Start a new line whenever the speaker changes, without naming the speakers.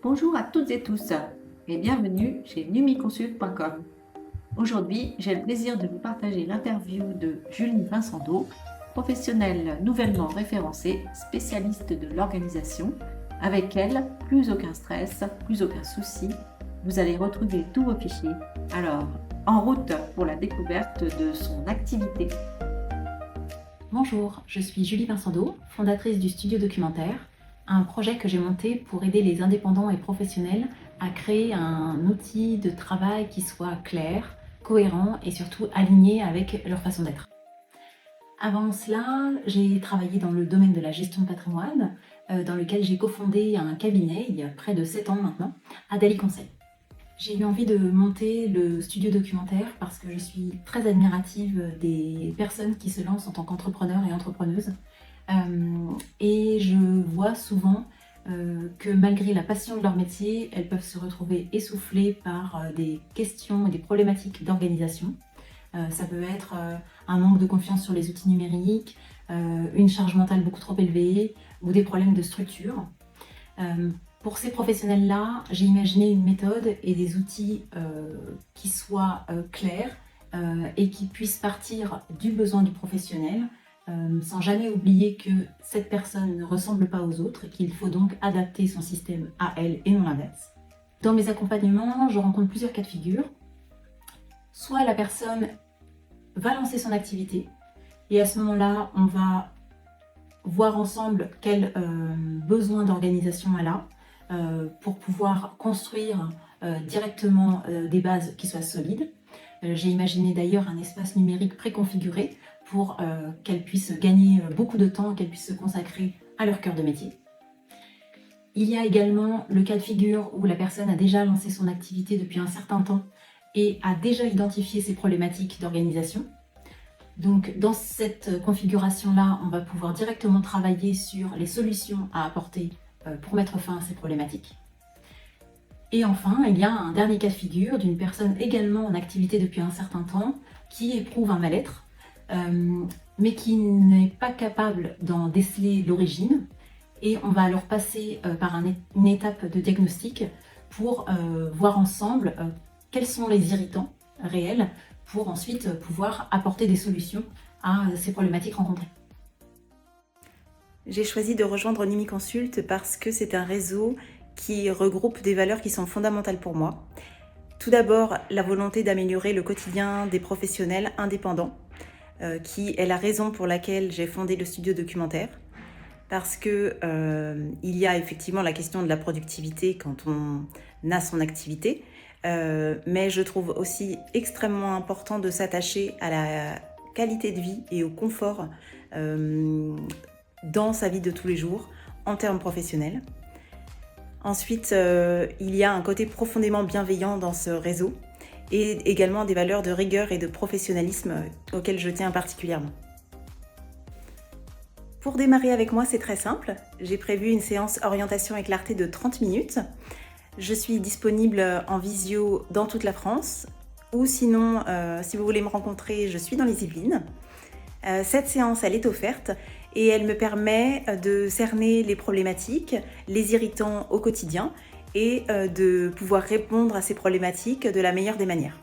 Bonjour à toutes et tous et bienvenue chez numiconsult.com. Aujourd'hui, j'ai le plaisir de vous partager l'interview de Julie Vincendo, professionnelle nouvellement référencée, spécialiste de l'organisation. Avec elle, plus aucun stress, plus aucun souci. Vous allez retrouver tous vos fichiers. Alors, en route pour la découverte de son activité.
Bonjour, je suis Julie Vincendo, fondatrice du Studio Documentaire, un projet que j'ai monté pour aider les indépendants et professionnels à créer un outil de travail qui soit clair, cohérent et surtout aligné avec leur façon d'être. Avant cela, j'ai travaillé dans le domaine de la gestion de patrimoine, dans lequel j'ai cofondé un cabinet il y a près de 7 ans maintenant, Adali Conseil. J'ai eu envie de monter le studio documentaire parce que je suis très admirative des personnes qui se lancent en tant qu'entrepreneurs et entrepreneuses. Et je vois souvent que malgré la passion de leur métier, elles peuvent se retrouver essoufflées par des questions et des problématiques d'organisation. Ça peut être un manque de confiance sur les outils numériques, une charge mentale beaucoup trop élevée ou des problèmes de structure. Pour ces professionnels-là, j'ai imaginé une méthode et des outils qui soient clairs et qui puissent partir du besoin du professionnel sans jamais oublier que cette personne ne ressemble pas aux autres et qu'il faut donc adapter son système à elle et non l'inverse. Dans mes accompagnements, je rencontre plusieurs cas de figure. Soit la personne va lancer son activité et à ce moment-là, on va voir ensemble quel besoin d'organisation elle a pour pouvoir construire directement des bases qui soient solides. J'ai imaginé d'ailleurs un espace numérique préconfiguré pour qu'elles puissent gagner beaucoup de temps, qu'elles puissent se consacrer à leur cœur de métier. Il y a également le cas de figure où la personne a déjà lancé son activité depuis un certain temps et a déjà identifié ses problématiques d'organisation. Donc dans cette configuration-là, on va pouvoir directement travailler sur les solutions à apporter pour mettre fin à ces problématiques. Et enfin, il y a un dernier cas de figure d'une personne également en activité depuis un certain temps qui éprouve un mal-être, mais qui n'est pas capable d'en déceler l'origine. Et on va alors passer par une étape de diagnostic pour voir ensemble quels sont les irritants réels pour ensuite pouvoir apporter des solutions à ces problématiques rencontrées.
J'ai choisi de rejoindre Numiconsult parce que c'est un réseau qui regroupe des valeurs qui sont fondamentales pour moi. Tout d'abord, la volonté d'améliorer le quotidien des professionnels indépendants, qui est la raison pour laquelle j'ai fondé le studio documentaire. Parce que il y a effectivement la question de la productivité quand on a son activité, mais je trouve aussi extrêmement important de s'attacher à la qualité de vie et au confort dans sa vie de tous les jours, en termes professionnels. Ensuite, il y a un côté profondément bienveillant dans ce réseau et également des valeurs de rigueur et de professionnalisme auxquelles je tiens particulièrement. Pour démarrer avec moi, c'est très simple. J'ai prévu une séance orientation et clarté de 30 minutes. Je suis disponible en visio dans toute la France ou sinon, si vous voulez me rencontrer, je suis dans les Yvelines. Cette séance, elle est offerte et elle me permet de cerner les problématiques, les irritants au quotidien et de pouvoir répondre à ces problématiques de la meilleure des manières.